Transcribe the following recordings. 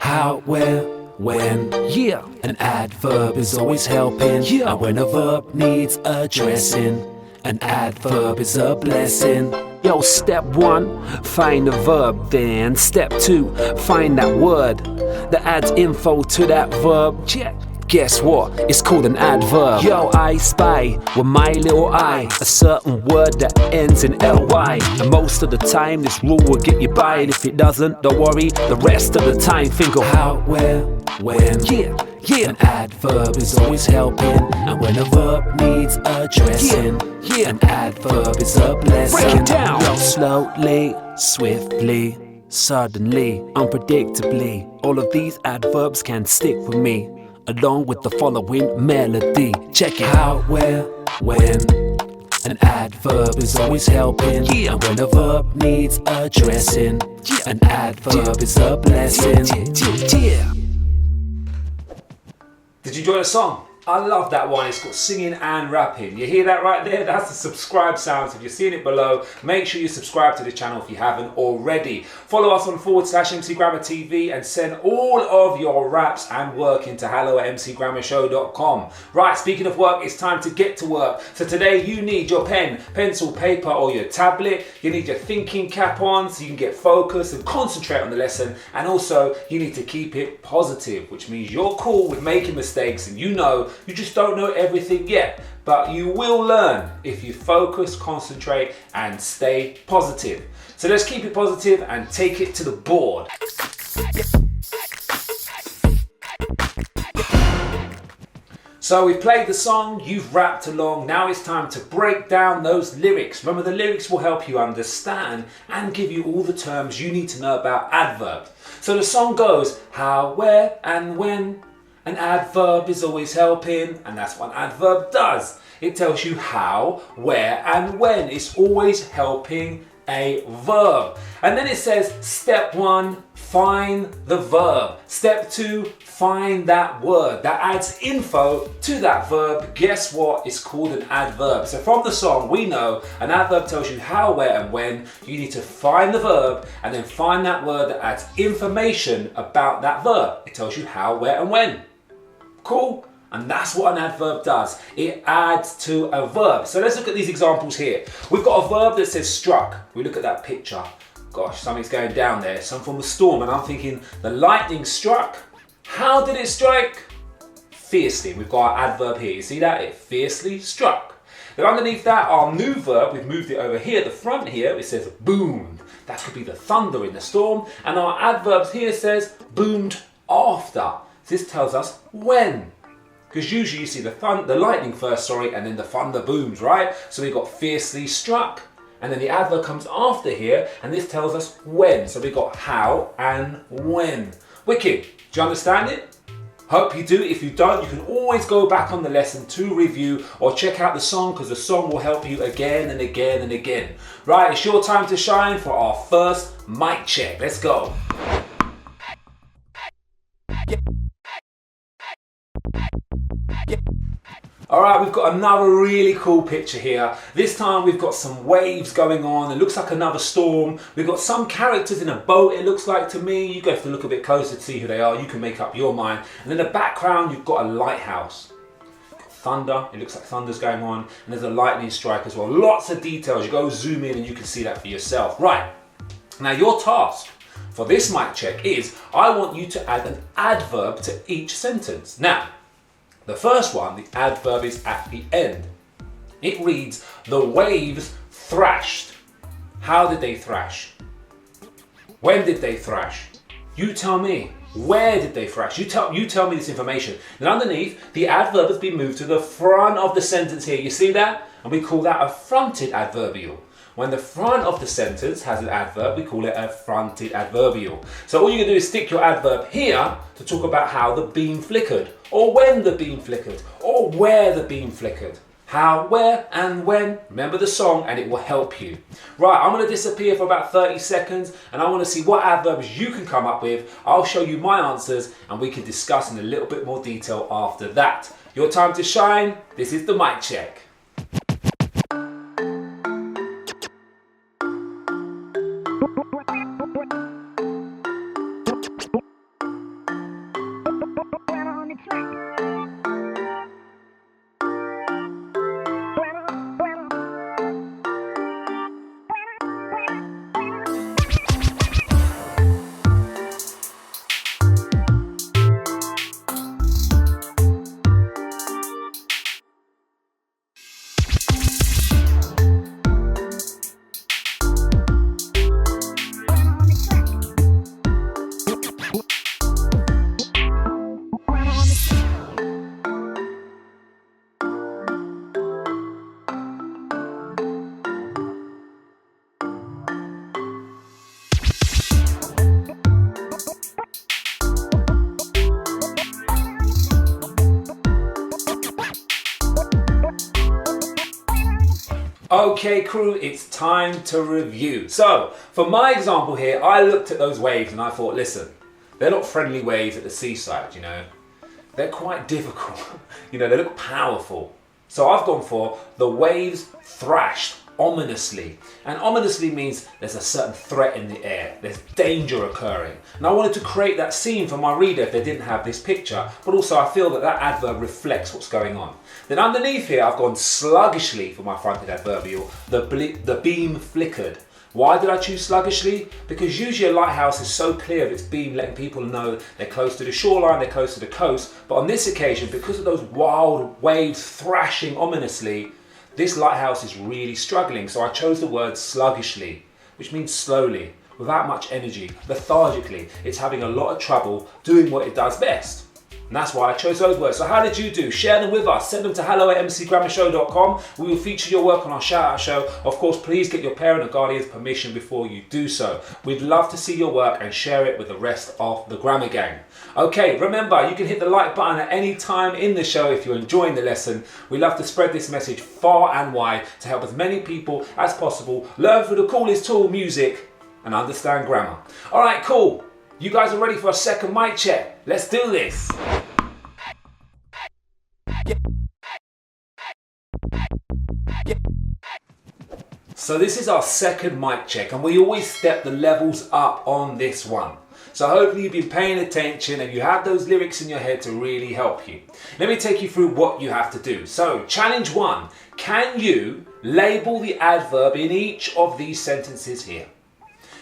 how, where, when. Yeah, an adverb is always helping. Yeah, and when a verb needs addressing, an adverb is a blessing. Yo, step 1, find the verb. Then step 2, find that word that adds info to that verb. Check. Guess what? It's called an adverb. Yo, I spy with my little eye a certain word that ends in ly. And most of the time this rule will get you by. And if it doesn't, don't worry, the rest of the time think of how, where, when. Yeah, an adverb is always helping. And when a verb needs addressing, an adverb is a blessing. Break it down. Yo, slowly, swiftly, suddenly, unpredictably. All of these adverbs can stick with me, along with the following melody. Check it. How, where, when. An adverb is always helping. Yeah. And when a verb needs addressing, an adverb is a blessing. Yeah. Did you enjoy the song? I love that one. It's got singing and rapping. You hear that right there? That's the subscribe sound. So if you're seeing it below, make sure you subscribe to the channel if you haven't already. Follow us on /MC Grammar TV and send all of your raps and work into hello@mcgrammarshow.com. Right, speaking of work, it's time to get to work. So today you need your pen, pencil, paper or your tablet. You need your thinking cap on so you can get focused and concentrate on the lesson. And also you need to keep it positive, which means you're cool with making mistakes and you know you just don't know everything yet, but you will learn if you focus, concentrate, and stay positive. So let's keep it positive and take it to the board. So we've played the song, you've rapped along, now it's time to break down those lyrics. Remember, the lyrics will help you understand and give you all the terms you need to know about adverbs. So the song goes, how, where, and when. An adverb is always helping, and that's what an adverb does. It tells you how, where, and when. It's always helping a verb. And then it says, step 1, find the verb. Step 2, find that word that adds info to that verb. Guess what? It's called an adverb. So from the song, we know an adverb tells you how, where, and when. You need to find the verb and then find that word that adds information about that verb. It tells you how, where, and when. Cool? And that's what an adverb does. It adds to a verb. So let's look at these examples here. We've got a verb that says struck. We look at that picture. Gosh, something's going down there. Some form of storm. And I'm thinking, the lightning struck. How did it strike? Fiercely. We've got our adverb here. You see that? It fiercely struck. Then underneath that, our new verb, we've moved it over here. The front here, it says boomed. That could be the thunder in the storm. And our adverbs here says boomed after. This tells us when. Because usually you see the lightning first, and then the thunder booms, right? So we've got fiercely struck, and then the adverb comes after here, and this tells us when. So we've got how and when. Wicked. Do you understand it? Hope you do. If you don't, you can always go back on the lesson to review or check out the song, because the song will help you again and again and again. Right, it's your time to shine for our first mic check. Let's go. Alright, we've got another really cool picture here. This time we've got some waves going on. It looks like another storm. We've got some characters in a boat, it looks like to me. You have to look a bit closer to see who they are. You can make up your mind. And in the background you've got a lighthouse. Thunder, it looks like thunder's going on. And there's a lightning strike as well. Lots of details. You go zoom in and you can see that for yourself. Right, now your task for this mic check is, I want you to add an adverb to each sentence. Now, the first one, the adverb is at the end. It reads, the waves thrashed. How did they thrash? When did they thrash? You tell me. Where did they thrash? You tell me this information. Then underneath, the adverb has been moved to the front of the sentence here. You see that? And we call that a fronted adverbial. When the front of the sentence has an adverb, we call it a fronted adverbial. So all you can do is stick your adverb here to talk about how the beam flickered, or when the beam flickered, or where the beam flickered. How, where, and when. Remember the song and it will help you. Right, I'm going to disappear for about 30 seconds and I want to see what adverbs you can come up with. I'll show you my answers and we can discuss in a little bit more detail after that. Your time to shine. This is the mic check. Okay crew, it's time to review. So, for my example here, I looked at those waves and I thought, listen, they're not friendly waves at the seaside, you know. They're quite difficult, you know, they look powerful. So I've gone for the waves thrashed ominously. And ominously means there's a certain threat in the air, there's danger occurring. And I wanted to create that scene for my reader if they didn't have this picture, but also I feel that that adverb reflects what's going on. Then underneath here I've gone sluggishly for my fronted adverbial, the beam flickered. Why did I choose sluggishly? Because usually a lighthouse is so clear of its beam, letting people know they're close to the shoreline, they're close to the coast. But on this occasion, because of those wild waves thrashing ominously, this lighthouse is really struggling. So I chose the word sluggishly, which means slowly, without much energy, lethargically. It's having a lot of trouble doing what it does best. And that's why I chose those words. So how did you do? Share them with us. Send them to hello@mcgrammarshow.com. We will feature your work on our shout out show. Of course, please get your parent or guardian's permission before you do so. We'd love to see your work and share it with the rest of the Grammar Gang. Okay, remember, you can hit the like button at any time in the show if you're enjoying the lesson. We love to spread this message far and wide to help as many people as possible learn through the coolest tool, music, and understand grammar. All right, cool. You guys are ready for a second mic check? Let's do this. So this is our second mic check and we always step the levels up on this one. So hopefully you've been paying attention and you have those lyrics in your head to really help you. Let me take you through what you have to do. So challenge 1, can you label the adverb in each of these sentences here?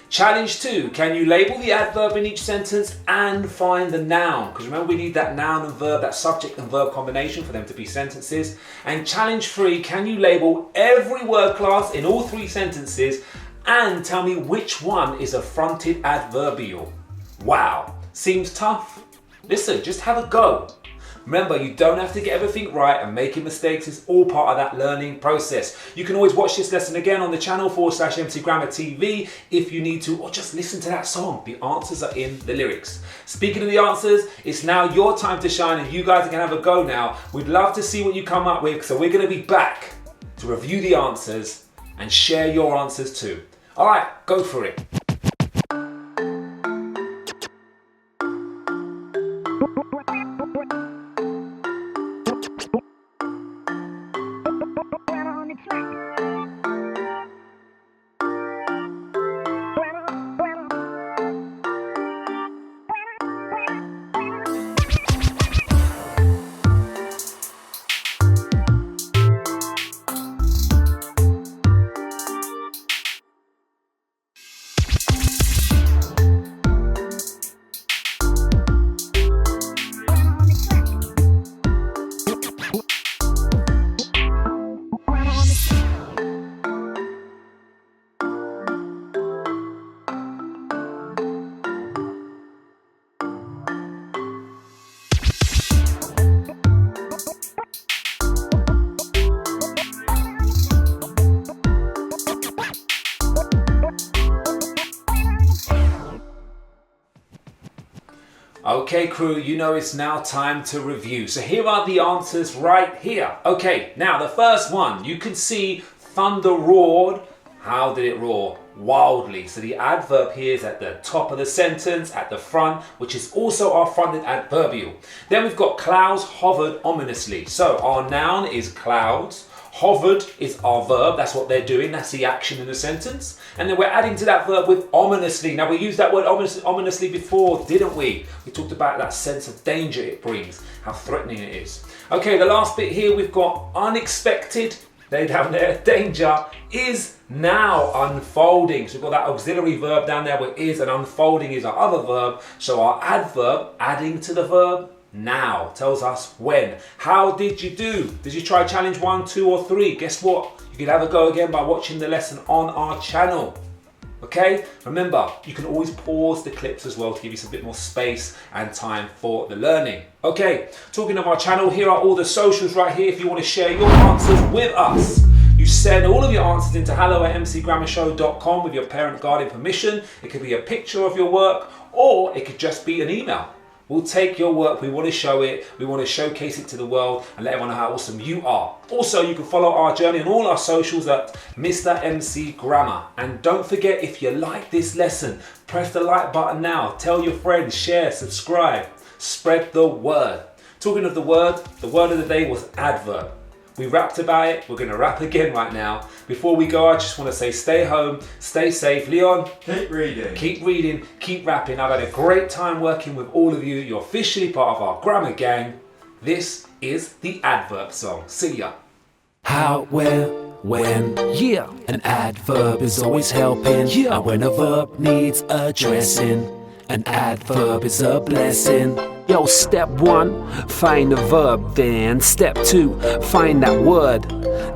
Challenge 2, can you label the adverb in each sentence and find the noun? Because remember, we need that noun and verb, that subject and verb combination for them to be sentences. And challenge 3, can you label every word class in all 3 sentences and tell me which one is a fronted adverbial? Wow, seems tough? Listen, just have a go. Remember, you don't have to get everything right, and making mistakes is all part of that learning process. You can always watch this lesson again on the channel /MC Grammar TV if you need to, or just listen to that song. The answers are in the lyrics. Speaking of the answers, it's now your time to shine and you guys are going to have a go now. We'd love to see what you come up with, so we're going to be back to review the answers and share your answers too. All right, go for it. Okay crew, you know it's now time to review. So here are the answers right here. Okay, now the first one, you can see thunder roared. How did it roar? Wildly. So the adverb here is at the top of the sentence, at the front, which is also our fronted adverbial. Then we've got clouds hovered ominously. So our noun is clouds. Hovered is our verb, that's what they're doing, that's the action in the sentence. And then we're adding to that verb with ominously. Now we used that word ominously before, didn't we? We talked about that sense of danger it brings, how threatening it is. Okay, the last bit here we've got unexpected, they down there, danger is now unfolding. So we've got that auxiliary verb down there where is, and unfolding is our other verb. So our adverb adding to the verb now tells us when. How did you do? Did you try challenge 1, 2 or 3? Guess what? You can have a go again by watching the lesson on our channel. Okay, remember you can always pause the clips as well to give you some bit more space and time for the learning. Okay, talking of our channel, here are all the socials right here if you want to share your answers with us. You send all of your answers into hello@mcgrammarshow.com with your parent guardian permission. It could be a picture of your work or it could just be an email. We'll take your work, we want to show it, we want to showcase it to the world and let everyone know how awesome you are. Also, you can follow our journey on all our socials at Mr. MC Grammar. And don't forget, if you like this lesson, press the like button now. Tell your friends, share, subscribe, spread the word. Talking of the word of the day was adverb. We rapped about it, we're going to rap again right now. Before we go, I just want to say stay home, stay safe. Leon, keep reading. Keep reading, keep rapping. I've had a great time working with all of you. You're officially part of our grammar gang. This is the adverb song. See ya. How, where, when, yeah. An adverb is always helping, yeah. And when a verb needs addressing, an adverb is a blessing. Yo, step 1, find a verb. Then step 2, find that word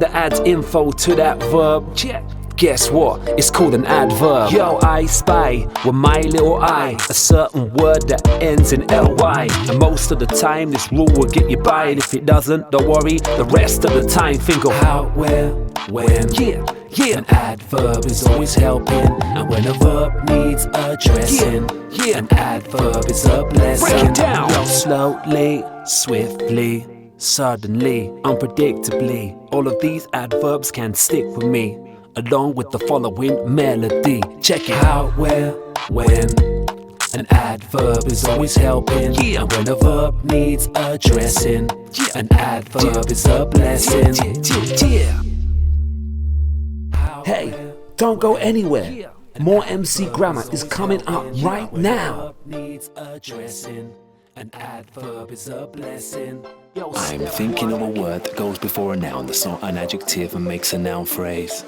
that adds info to that verb. Check. Guess what? It's called an adverb. Yo, I spy with my little eye a certain word that ends in ly. And most of the time this rule will get you by. And if it doesn't, don't worry, the rest of the time think of how, where, when, yeah. An adverb is always helping. And when a verb needs addressing, an adverb is a blessing. Break it down. Yo, slowly, swiftly, suddenly, unpredictably, all of these adverbs can stick with me, along with the following melody. Check it out. Where, when, an adverb is always helping. Yeah. And when a verb needs addressing, an adverb is a blessing. Yeah. Hey, don't go anywhere. More MC Grammar is coming up right now. An adverb is a blessing. I'm thinking of a word that goes before a noun that's not an adjective and makes a noun phrase.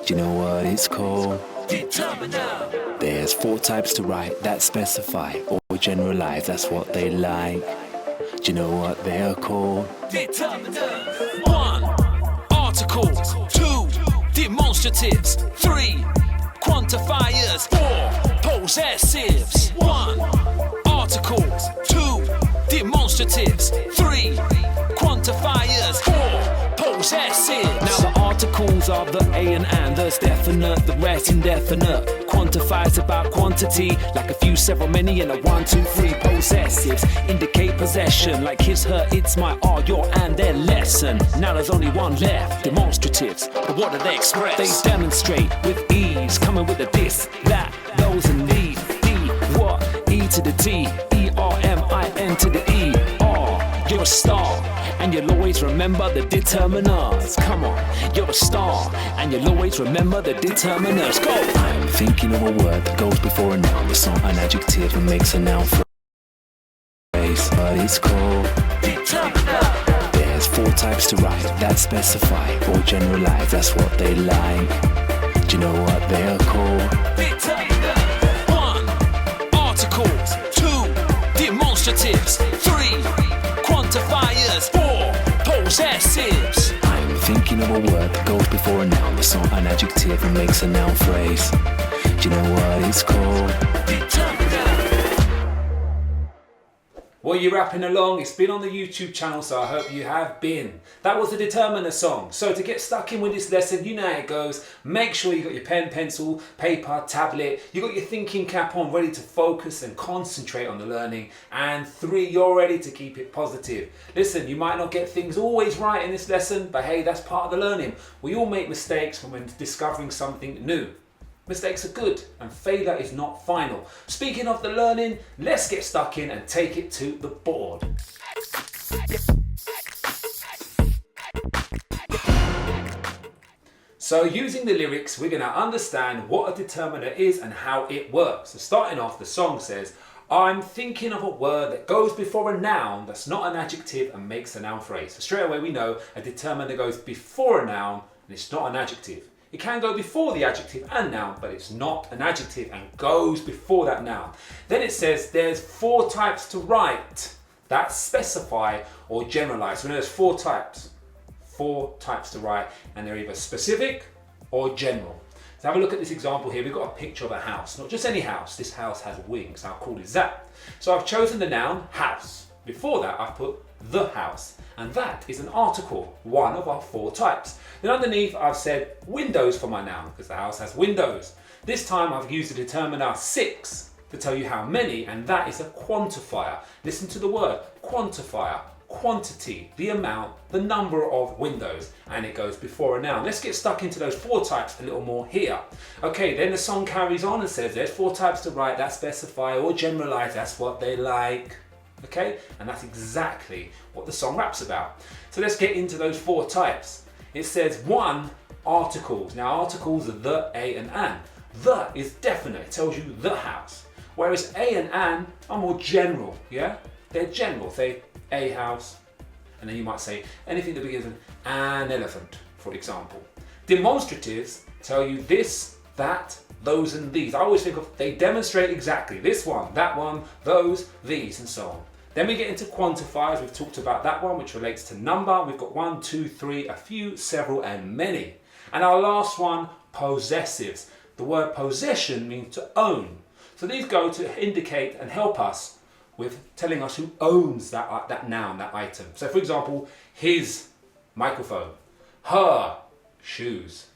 Do you know what it's called? Determiner. There's 4 types to write that specify or generalize, that's what they like. Do you know what they are called? Determiner. 1. Articles. 2. Demonstratives. 3. Quantifiers. 4. Possessives. 1. Articles. 2. Demonstratives. 3. Quantifiers. 4. Possessives. Now the articles are the a and there's definite, the rest indefinite. Quantifies about quantity, like a few, several, many, and a 1, 2, 3. Possessives indicate possession, like his, her, it's, my, our, your, and their lesson. Now there's only one left, demonstratives. But what do they express? They demonstrate with ease, coming with a this, that, those, and these. E, what? E to the T, E-R-M-I-N to the E, R. You're a star, and you'll always remember the determiners. Come on, you're a star, and you'll always remember the determiners. Go! I'm thinking of a word that goes before a noun that's not an adjective and makes a noun phrase. But it's called Determiner. There's 4 types to write that specify or generalize, that's what they like. Do you know what they are called? Determiner. 1. Articles. 2. Demonstratives. 3. Quantifiers. 4. Possessives. I'm thinking of a word that goes before a noun that's not an adjective and makes a noun phrase. Do you know what it's called? Determiner. Well, you're rapping along. It's been on the YouTube channel, so I hope you have been. That was the Determiner song. So to get stuck in with this lesson, you know how it goes. Make sure you got your pen, pencil, paper, tablet. You got your thinking cap on, ready to focus and concentrate on the learning. And 3, you're ready to keep it positive. Listen, you might not get things always right in this lesson, but hey, that's part of the learning. We all make mistakes when discovering something new. Mistakes are good and failure is not final. Speaking of the learning, let's get stuck in and take it to the board. So using the lyrics, we're going to understand what a determiner is and how it works. So starting off, the song says, I'm thinking of a word that goes before a noun that's not an adjective and makes a noun phrase. So straight away we know a determiner goes before a noun and it's not an adjective. It can go before the adjective and noun, but it's not an adjective and goes before that noun. Then it says there's 4 types to write that specify or generalize. So there's 4 types. 4 types to write, and they're either specific or general. So have a look at this example here. We've got a picture of a house, not just any house. This house has wings. How cool is that? So I've chosen the noun house. Before that, I've put the house, and that is an article, one of our 4 types. Then underneath, I've said windows for my noun because the house has windows. This time I've used the determiner 6 to tell you how many, and that is a quantifier. Listen to the word quantifier. Quantity, the amount, the number of windows, and it goes before a noun. Let's get stuck into those 4 types a little more here. Okay, then the song carries on and says there's 4 types to write that specify or generalize, that's what they like. Okay, and that's exactly what the song raps about. So let's get into those 4 types. It says 1, articles. Now articles are the, a and an. The is definite, it tells you the house. Whereas a and an are more general, yeah? They're general, say a house, and then you might say anything that begins with an elephant, for example. Demonstratives tell you this, that, those and these. I always think of they demonstrate exactly this one, that one, those, these, and so on. Then we get into quantifiers. We've talked about that one, which relates to number. We've got 1, 2, 3, a few, several, and many. And our last one, possessives. The word possession means to own. So these go to indicate and help us with telling us who owns that noun, that item. So for example, his microphone, her shoes,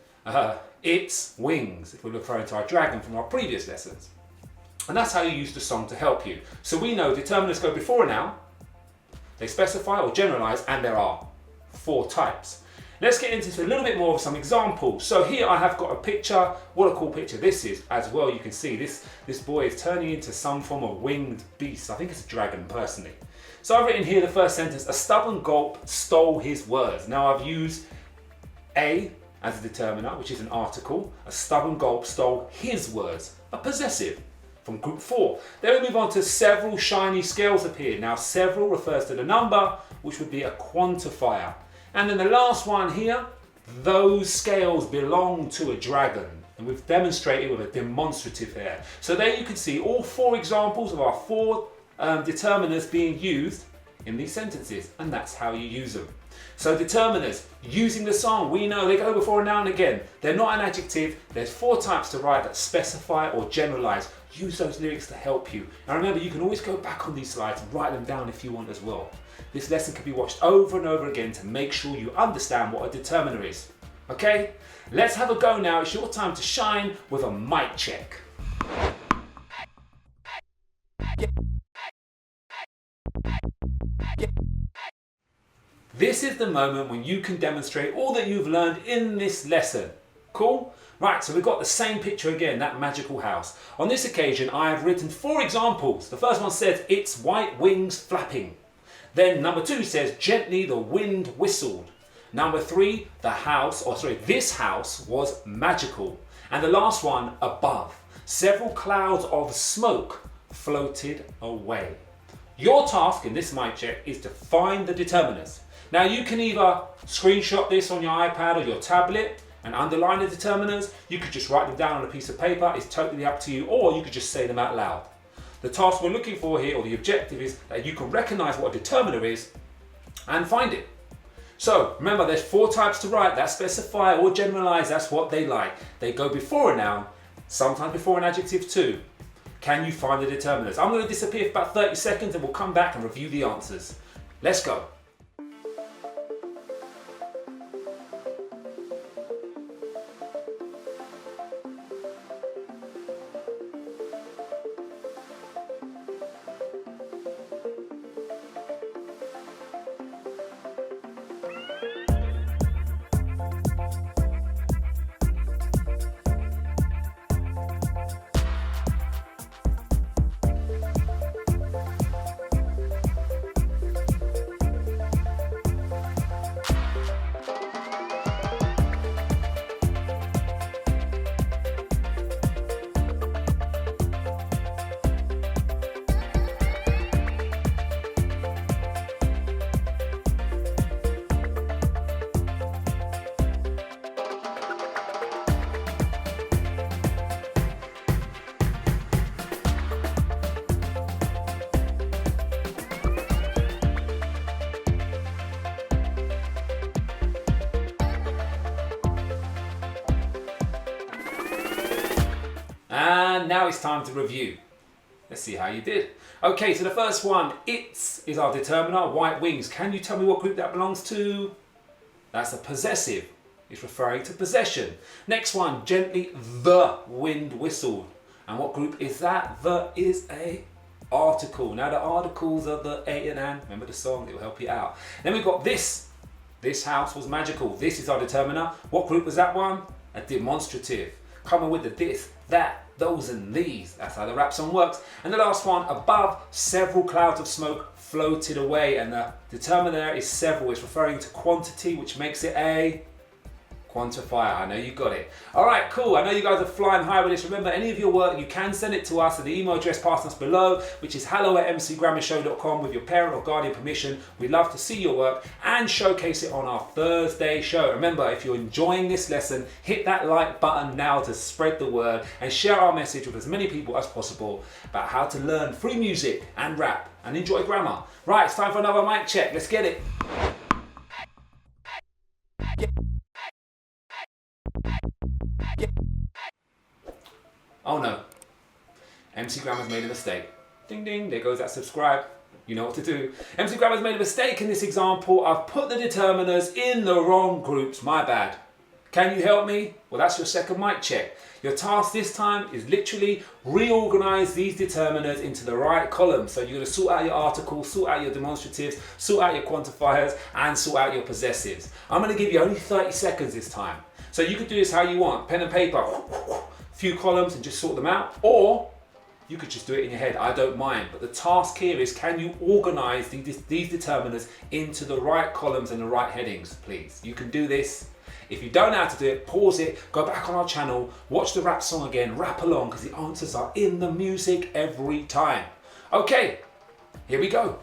its wings, if we're referring to our dragon from our previous lessons. And that's how you use the song to help you. So we know determinants go before a noun, they specify or generalize, and there are 4 types. Let's get into a little bit more of some examples. So here I have got a picture. What a cool picture this is as well. You can see this boy is turning into some form of winged beast. I think it's a dragon personally. So I've written here the first sentence, a stubborn gulp stole his words. Now I've used a as a determiner, which is an article. A stubborn gulp stole his words, a possessive from group 4. Then we move on to several shiny scales appeared. Now several refers to the number, which would be a quantifier. And then the last one here, those scales belong to a dragon. And we've demonstrated with a demonstrative here. So there you can see all 4 examples of our 4 determiners being used in these sentences. And that's how you use them. So determiners, using the song, we know they go before a noun again. They're not an adjective. There's 4 types to write that specify or generalize. Use those lyrics to help you. And remember, you can always go back on these slides and write them down if you want as well. This lesson can be watched over and over again to make sure you understand what a determiner is. Okay? Let's have a go now. It's your time to shine with a mic check. This is the moment when you can demonstrate all that you've learned in this lesson. Cool? Right, so we've got the same picture again, that magical house. On this occasion, I have written 4 examples. The first one says, its white wings flapping. Then number 2 says, gently the wind whistled. Number 3, this house was magical. And the last one, above. Several clouds of smoke floated away. Your task in this mic check is to find the determiners. Now you can either screenshot this on your iPad or your tablet and underline the determiners. You could just write them down on a piece of paper. It's totally up to you. Or you could just say them out loud. The task we're looking for here, or the objective, is that you can recognize what a determiner is and find it. So remember, there's 4 types to write that specify or generalize. That's what they like. They go before a noun, sometimes before an adjective too. Can you find the determiners? I'm going to disappear for about 30 seconds and we'll come back and review the answers. Let's go. And now it's time to review. Let's see how you did. Okay, so the first one, its is our determiner, white wings. Can you tell me what group that belongs to? That's a possessive. It's referring to possession. Next one, gently the wind whistled. And what group is that? The is a article. Now the articles are the a and an. Remember the song, it will help you out. Then we've got this. This house was magical. This is our determiner. What group was that one? A demonstrative. Coming with the this, that, those and these. That's how the rap song works. And the last one, above, several clouds of smoke floated away. And the determiner there is several. It's referring to quantity, which makes it a quantifier. I know you got it. All right, cool. I know you guys are flying high with this. Remember, any of your work, you can send it to us at the email address passed us below, which is hello@mcgrammarshow.com with your parent or guardian permission. We'd love to see your work and showcase it on our Thursday show. Remember, if you're enjoying this lesson, hit that like button now to spread the word and share our message with as many people as possible about how to learn free music and rap and enjoy grammar. Right, it's time for another mic check. Let's get it. Oh no, MC Grammar's made a mistake. Ding ding, there goes that subscribe. You know what to do. MC Grammar's made a mistake in this example. I've put the determiners in the wrong groups, my bad. Can you help me? Well, that's your second mic check. Your task this time is literally reorganize these determiners into the right column. So you're going to sort out your articles, sort out your demonstratives, sort out your quantifiers, and sort out your possessives. I'm going to give you only 30 seconds this time. So you could do this how you want. Pen and paper, few columns and just sort them out. Or you could just do it in your head, I don't mind. But the task here is, can you organize these determiners into the right columns and the right headings, please? You can do this. If you don't know how to do it, pause it, go back on our channel, watch the rap song again, rap along, because the answers are in the music every time. Okay, here we go.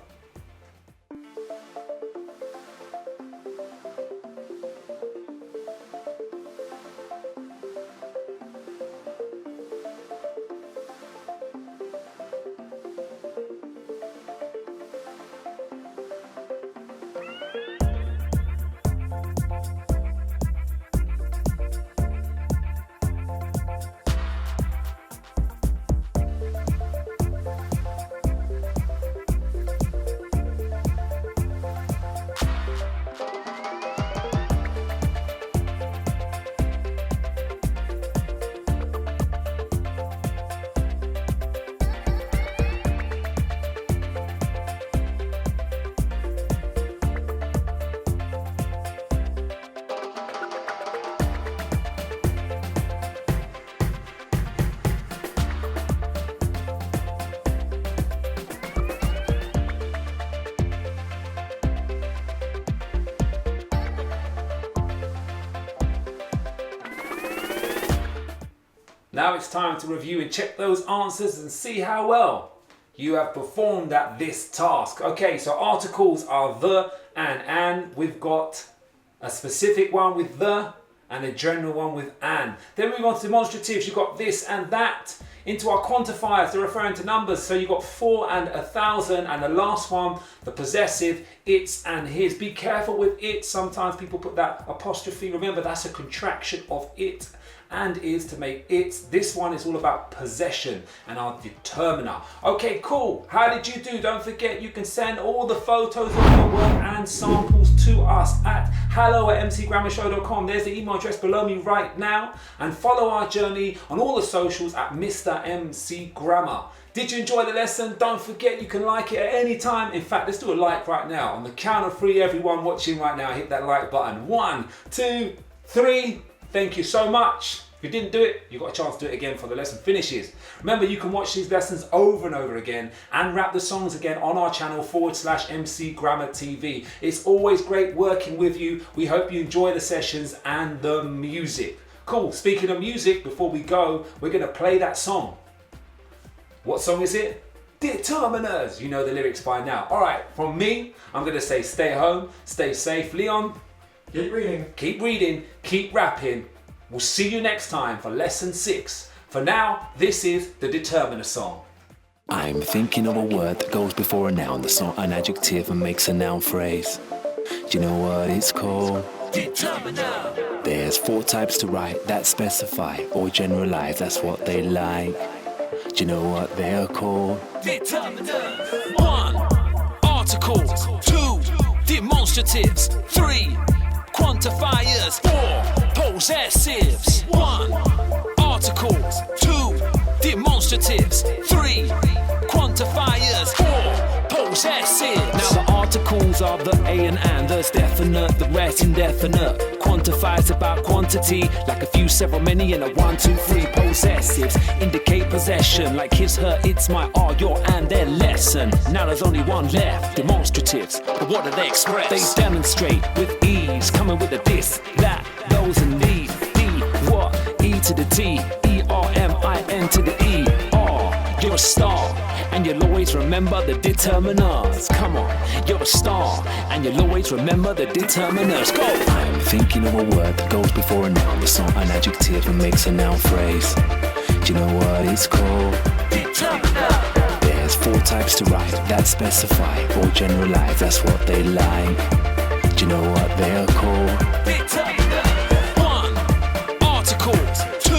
Now it's time to review and check those answers and see how well you have performed at this task. Okay, so articles are the and an. We've got a specific one with the and a general one with an. Then we move on to demonstratives. You've got this and that. Into our quantifiers, they're referring to numbers. So you've got 4 and 1,000. And the last one, the possessive, its and his. Be careful with it. Sometimes people put that apostrophe. Remember, that's a contraction of it and is to make it. This one is all about possession and our determiner. Okay, cool. How did you do? Don't forget, you can send all the photos of your work and samples to us at hello@mcgrammarshow.com. There's the email address below me right now. And follow our journey on all the socials at Mr. MC Grammar. Did you enjoy the lesson? Don't forget, you can like it at any time. In fact, let's do a like right now. On the count of 3, everyone watching right now, hit that like button. 1, 2, 3. Thank you so much. If you didn't do it, you've got a chance to do it again before the lesson finishes. Remember, you can watch these lessons over and over again and rap the songs again on our channel /MC Grammar TV. It's always great working with you. We hope you enjoy the sessions and the music. Cool, speaking of music, before we go, we're gonna play that song. What song is it? Determiners. You know the lyrics by now. All right, from me, I'm gonna say stay home, stay safe. Leon, keep reading. Keep reading, keep rapping. We'll see you next time for lesson 6. For now, this is the determiner song. I'm thinking of a word that goes before a noun, that's not an adjective and makes a noun phrase. Do you know what it's called? Determiner. There's 4 types to write that specify or generalize, that's what they like. Do you know what they're called? Determiner. 1. Articles. 2. Demonstratives. 3. Quantifiers. 4. Possessives. 1. Articles. 2. Demonstratives. demonstratives. 3 quantifiers. 4 possessives. Now the articles are the a and there's definite, the rest indefinite. Quantifies about quantity, like a few, several, many, and a 1, 2, 3. Possessives indicate possession, like his, her, it's, my, our, your, and their lesson. Now there's only one left, demonstratives. But what do they express? They demonstrate with ease, coming with a this, that, those, and these. D, what? E to the T, E-R-M-I-N to the E. R, you're a star, and you'll always remember the determiners. Come on, you're a star, and you'll always remember the determiners. Go! I'm thinking of a word that goes before a noun, that's not an adjective and makes a noun phrase. Do you know what it's called? Determiner! There's 4 types to write that specify or generalize, that's what they like. Do you know what they are called? Determiner! 1 articles, 2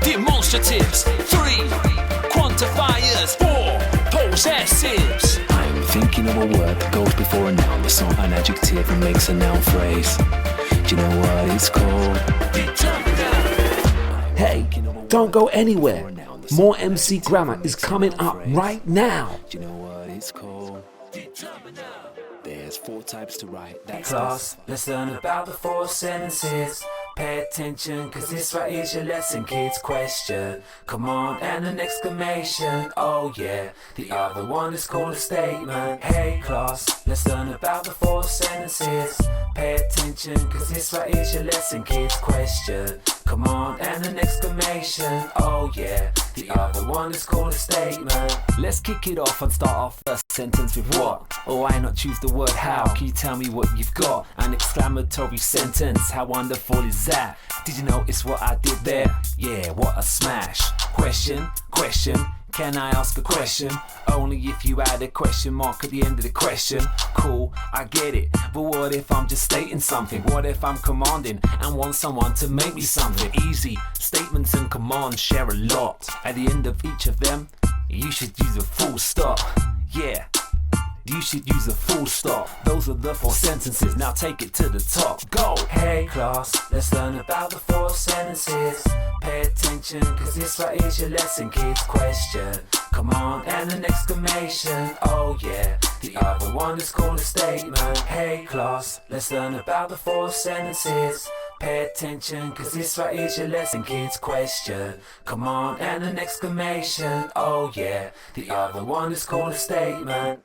demonstratives, 3 quantifiers, 4 possessives. I'm thinking of a word that goes before a noun, that's not an adjective and makes a noun phrase. Do you know what it's called? Hey, don't go anywhere. More MC Grammar is coming up right now. Do you know what it's called? There's 4 types to write that Class, let's learn about the 4 sentences. Pay attention, cause this right here's your lesson, kids. Question, command, and an exclamation. Oh yeah, the other one is called a statement. Hey class, let's learn about the 4 sentences. Pay attention, cause this right here's your lesson, kids. Question, command, and an exclamation. Oh yeah, the other one is called a statement. Let's kick it off and start our first sentence with what? Or why not choose the word how? Can you tell me what you've got? An exclamatory sentence, how wonderful is that? Did you notice what I did there? Yeah, what a smash. Question, can I ask a question? Only if you add a question mark at the end of the question. Cool, I get it, but what if I'm just stating something? What if I'm commanding and want someone to make me something? Easy, statements and commands share a lot. At the end of each of them, you should use a full stop. Yeah, you should use a full stop. Those are the 4 sentences, now take it to the top. Go! Hey class, let's learn about the 4 sentences. Pay attention, cause this right here's your lesson, kids. Question, command, and an exclamation. Oh yeah, the other one is called a statement. Hey class, let's learn about the 4 sentences. Pay attention, cause this right here's your lesson, kids. Question, command, and an exclamation. Oh yeah, the other one is called a statement.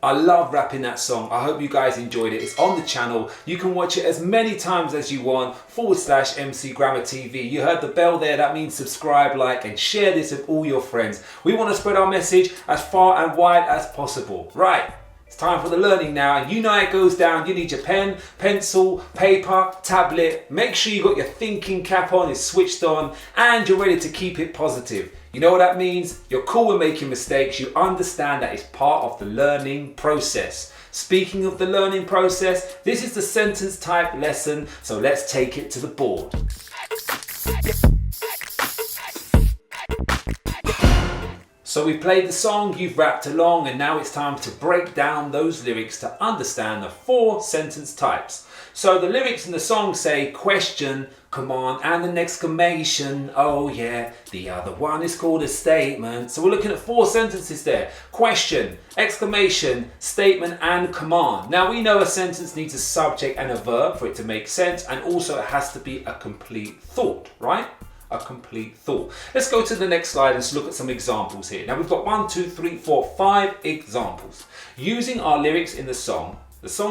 I love rapping that song. I hope you guys enjoyed it. It's on the channel. You can watch it as many times as you want. /MC Grammar TV. You heard the bell there. That means subscribe, like, and share this with all your friends. We want to spread our message as far and wide as possible. Right. It's time for the learning now, and you know how it goes down. You need your pen, pencil, paper, tablet. Make sure you got your thinking cap on, it's switched on, and you're ready to keep it positive. You know what that means? You're cool with making mistakes. You understand that it's part of the learning process. Speaking of the learning process, this is the sentence type lesson, so let's take it to the board. So we played the song, you've rapped along, and now it's time to break down those lyrics to understand the 4 sentence types. So the lyrics in the song say question, command, and an exclamation. Oh yeah, the other one is called a statement. So we're looking at 4 sentences there. Question, exclamation, statement, and command. Now we know a sentence needs a subject and a verb for it to make sense, and also it has to be a complete thought, right? A complete thought. Let's go to the next slide and look at some examples here. Now we've got 1, 2, 3, 4, 5 examples. Using our lyrics in the song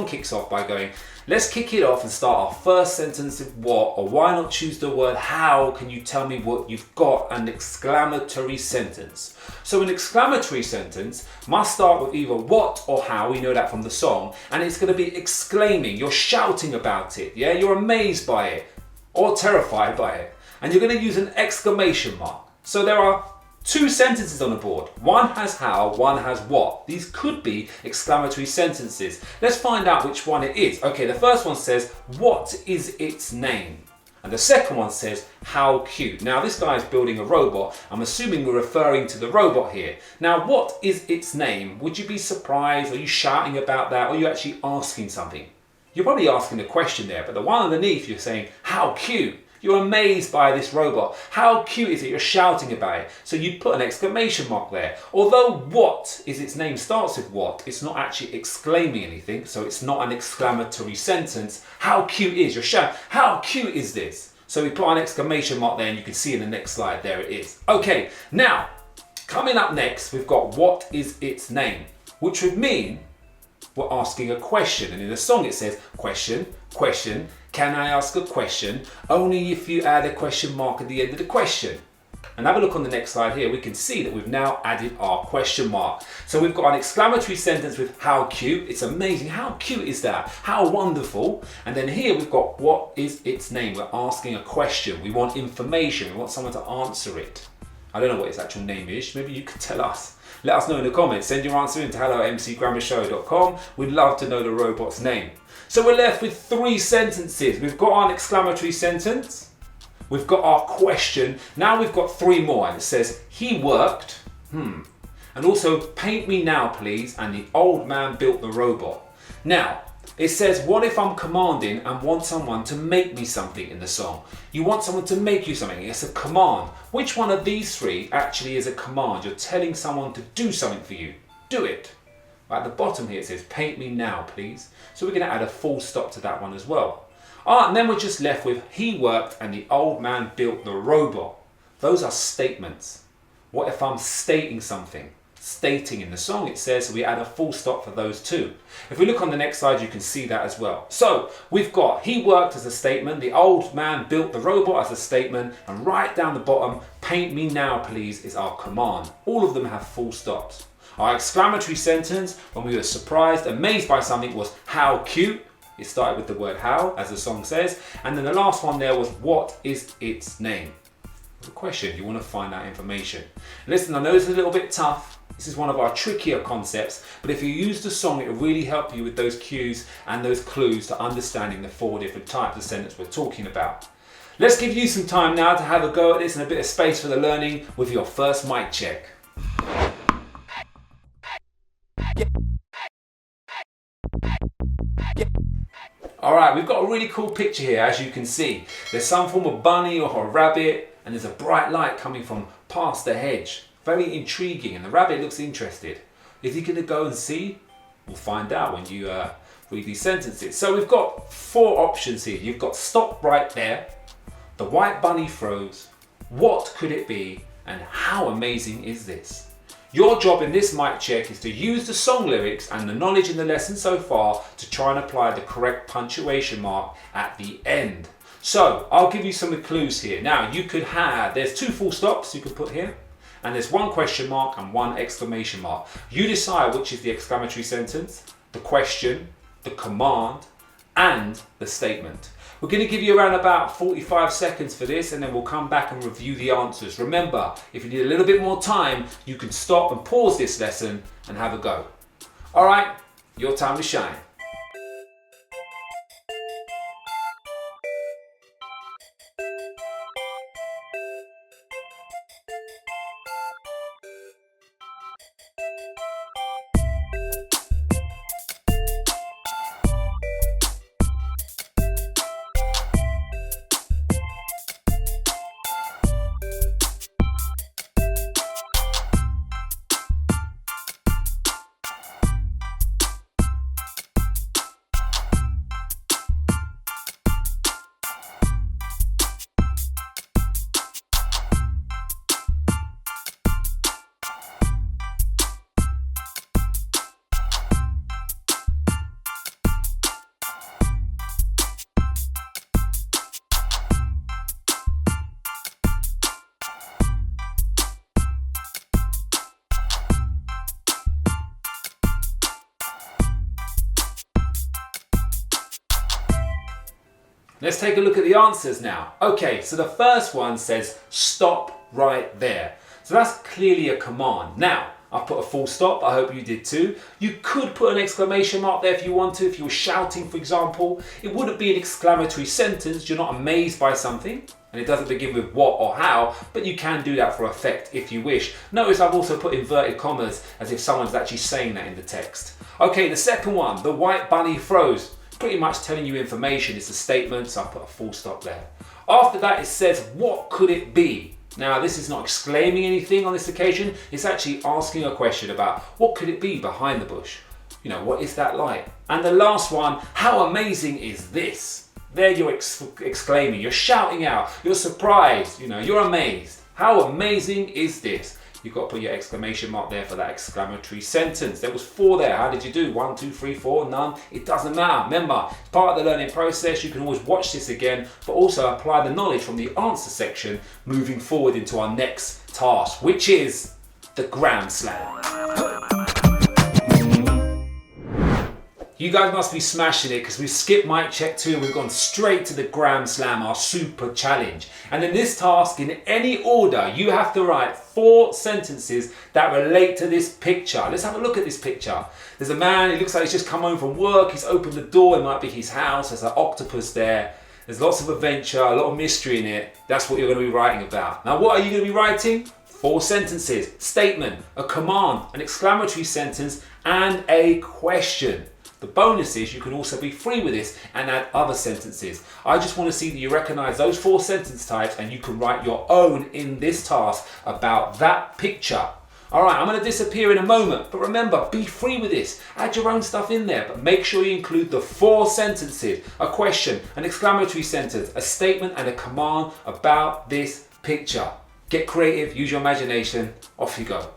kicks off by going, let's kick it off and start our first sentence with what, or why not choose the word how? Can you tell me what you've got? An exclamatory sentence. So an exclamatory sentence must start with either what or how, we know that from the song, and it's going to be exclaiming, you're shouting about it, yeah, you're amazed by it, or terrified by it. And you're going to use an exclamation mark. So there are 2 sentences on the board. One has how, one has what. These could be exclamatory sentences. Let's find out which one it is. Okay, the first one says, what is its name? And the second one says, how cute. Now this guy is building a robot. I'm assuming we're referring to the robot here. Now what is its name? Would you be surprised? Are you shouting about that? Or are you actually asking something? You're probably asking a question there, but the one underneath you're saying, how cute. You're amazed by this robot. How cute is it? You're shouting about it. So you put an exclamation mark there. Although what is its name starts with what, it's not actually exclaiming anything, so it's not an exclamatory sentence. How cute is? You're shouting, how cute is this? So we put an exclamation mark there and you can see in the next slide, there it is. Okay, now, coming up next, we've got what is its name, which would mean we're asking a question. And in the song it says, question, question, can I ask a question? Only if you add a question mark at the end of the question. And have a look on the next slide here, we can see that we've now added our question mark. So we've got an exclamatory sentence with how cute. It's amazing. How cute is that? How wonderful. And then here we've got what is its name. We're asking a question. We want information. We want someone to answer it. I don't know what its actual name is. Maybe you could tell us. Let us know in the comments. Send your answer in to hello@mcgrammarshow.com. We'd love to know the robot's name. So we're left with 3 sentences. We've got our exclamatory sentence. We've got our question. Now we've got 3 more. And it says, he worked. And also, paint me now, please. And the old man built the robot. Now, it says, what if I'm commanding and want someone to make me something in the song? You want someone to make you something. It's a command. Which one of these 3 actually is a command? You're telling someone to do something for you. Do it. At the bottom here it says, paint me now, please. So we're going to add a full stop to that one as well. And then we're just left with, he worked and the old man built the robot. Those are statements. What if I'm stating something? Stating in the song it says, so we add a full stop for those 2. If we look on the next slide, you can see that as well. So we've got he worked as a statement, the old man built the robot as a statement, and right down the bottom, paint me now please is our command. All of them have full stops. Our exclamatory sentence, when we were surprised, amazed by something, was how cute. It started with the word how, as the song says. And then the last one there was, what is its name? The question, you want to find out information. Listen, I know this is a little bit tough. This is one of our trickier concepts, but if you use the song, it will really help you with those cues and those clues to understanding the 4 different types of sentence we're talking about. Let's give you some time now to have a go at this and a bit of space for the learning with your first mic check. Alright, we've got a really cool picture here, as you can see. There's some form of bunny or a rabbit, and there's a bright light coming from past the hedge. Very intriguing, and the rabbit looks interested. Is he going to go and see? We'll find out when you read these sentences. So we've got 4 options here. You've got stop right there, the white bunny froze, what could it be, and how amazing is this? Your job in this mic check is to use the song lyrics and the knowledge in the lesson so far to try and apply the correct punctuation mark at the end. So I'll give you some clues here. Now you could have, there's 2 full stops you could put here, and there's 1 question mark and 1 exclamation mark. You decide which is the exclamatory sentence, the question, the command, and the statement. We're going to give you around about 45 seconds for this, and then we'll come back and review the answers. Remember, if you need a little bit more time, you can stop and pause this lesson and have a go. All right, your time to shine. Let's take a look at the answers now. Okay, so the first one says stop right there. So that's clearly a command. Now, I've put a full stop, I hope you did too. You could put an exclamation mark there if you want to, if you were shouting, for example. It wouldn't be an exclamatory sentence, you're not amazed by something, and it doesn't begin with what or how, but you can do that for effect if you wish. Notice I've also put inverted commas as if someone's actually saying that in the text. Okay, the second one, the white bunny froze. Pretty much telling you information, it's a statement, so I'll put a full stop there. After that, it says, what could it be? Now, this is not exclaiming anything on this occasion. It's actually asking a question about what could it be behind the bush? You know, what is that like? And the last one, how amazing is this? There you're exclaiming, you're shouting out, you're surprised, you know, you're amazed. How amazing is this? You've got to put your exclamation mark there for that exclamatory sentence. There was 4 there. How did you do? 1, 2, 3, 4, none. It doesn't matter. Remember, it's part of the learning process. You can always watch this again, but also apply the knowledge from the answer section moving forward into our next task, which is the gram slam. You guys must be smashing it because we've skipped mic check 2 and we've gone straight to the gram slam, our super challenge. And in this task, in any order, you have to write 4 sentences that relate to this picture. Let's have a look at this picture. There's a man, he looks like he's just come home from work, he's opened the door, it might be his house, there's an octopus there. There's lots of adventure, a lot of mystery in it. That's what you're going to be writing about. Now, what are you going to be writing? 4 sentences, statement, a command, an exclamatory sentence, and a question. The bonus is you can also be free with this and add other sentences. I just want to see that you recognize those 4 sentence types and you can write your own in this task about that picture. All right, I'm going to disappear in a moment, but remember, be free with this. Add your own stuff in there, but make sure you include the 4 sentences, a question, an exclamatory sentence, a statement, and a command about this picture. Get creative, use your imagination, off you go.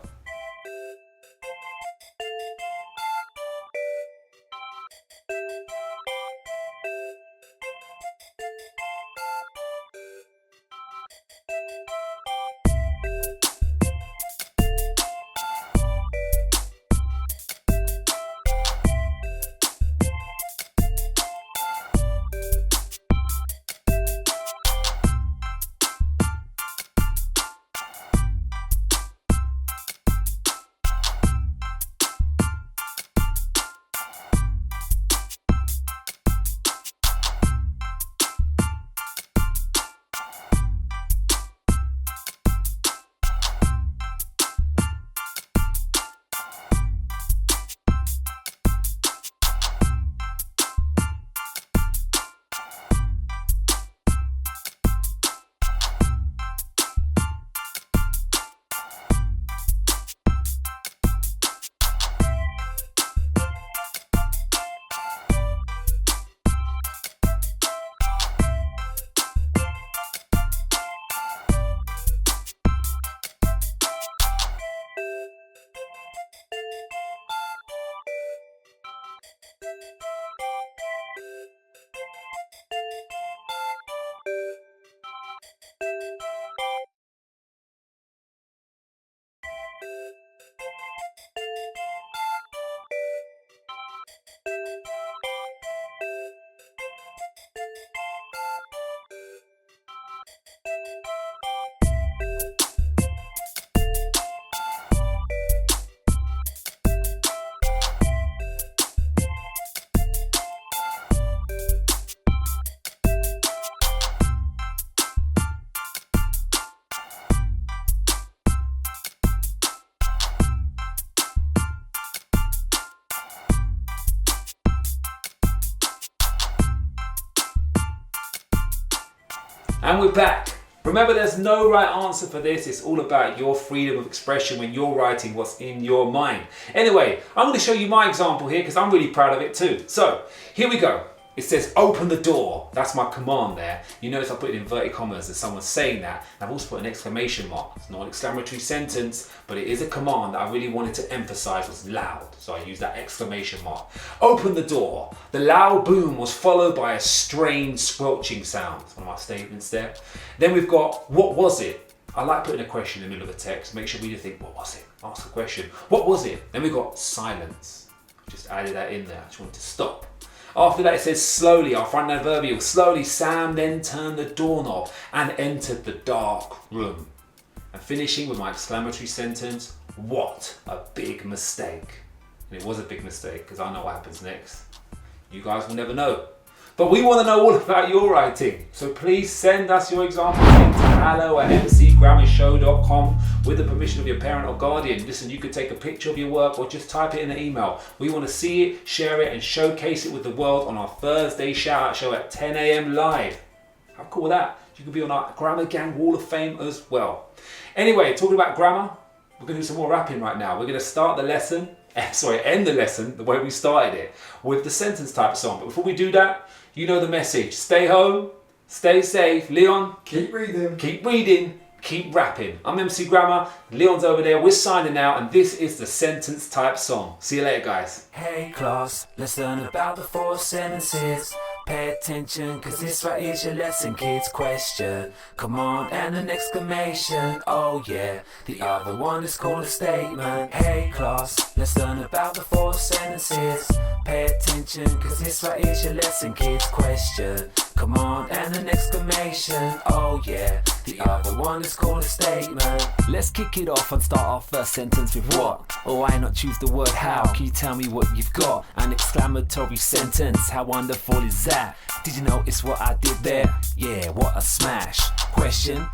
And we're back. Remember, there's no right answer for this. It's all about your freedom of expression when you're writing what's in your mind. Anyway, I'm going to show you my example here because I'm really proud of it too. So here we go. It says open the door. That's my command there. You notice I put it in inverted commas as someone's saying that. And I've also put an exclamation mark. It's not an exclamatory sentence, but it is a command that I really wanted to emphasize was loud. So I used that exclamation mark. Open the door. The loud boom was followed by a strange squelching sound. That's one of my statements there. Then we've got, what was it? I like putting a question in the middle of a text. Make sure we just think, what was it? Ask a question. What was it? Then we've got silence. Just added that in there. I just wanted to stop. After that it says slowly, our front adverbial, slowly Sam then turned the doorknob and entered the dark room. And finishing with my exclamatory sentence, what a big mistake. And it was a big mistake because I know what happens next. You guys will never know. But we want to know all about your writing. So please send us your examples into hello@mcgrammarshow.com with the permission of your parent or guardian. Listen, you could take a picture of your work or just type it in an email. We want to see it, share it, and showcase it with the world on our Thursday shout-out show at 10 a.m. live. How cool is that? You can be on our Grammar Gang Wall of Fame as well. Anyway, talking about grammar, we're going to do some more rapping right now. We're going to start the lesson, end the lesson the way we started it, with the sentence type song. But before we do that, you know the message. Stay home, stay safe. Leon, keep reading. Keep reading. Keep rapping. I'm MC Grammar, Leon's over there, we're signing out, and this is the sentence type song. See you later, guys. Hey class, let's learn about the 4 sentences. Pay attention, cause this right here's your lesson, kids. Question, come on, and an exclamation. Oh yeah, the other one is called a statement. Hey class, let's learn about the 4 sentences. Pay attention, cause this right here's your lesson, kids. Question, come on, and an exclamation. Oh yeah, the other one is called a statement. Let's kick it off and start our first sentence with what? Or why not choose the word how? Can you tell me what you've got? An exclamatory sentence, how wonderful is that? Did you notice what I did there? Yeah, what a smash. Question,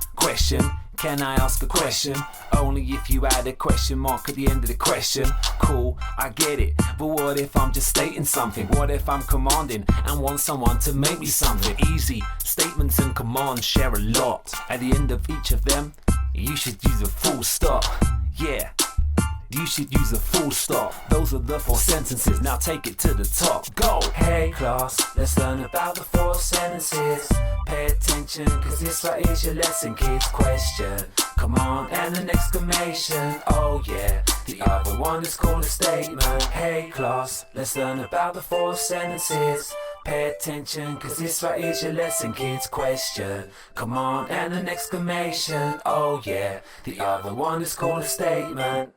can I ask a question? Only if you add a question mark at the end of the question. Cool, I get it, but what if I'm just stating something? What if I'm commanding and want someone to make me something? Easy, statements and commands share a lot. At the end of each of them, you should use a full stop. Yeah, you should use a full stop. Those are the 4 sentences, now take it to the top. Go! Hey class, let's learn about the 4 sentences. Pay attention, cause this right here's your lesson, kids. Question, come on, and an exclamation. Oh yeah, the other one is called a statement. Hey class, let's learn about the 4 sentences. Pay attention, cause this right here's your lesson, kids. Question, come on, and an exclamation. Oh yeah, the other one is called a statement.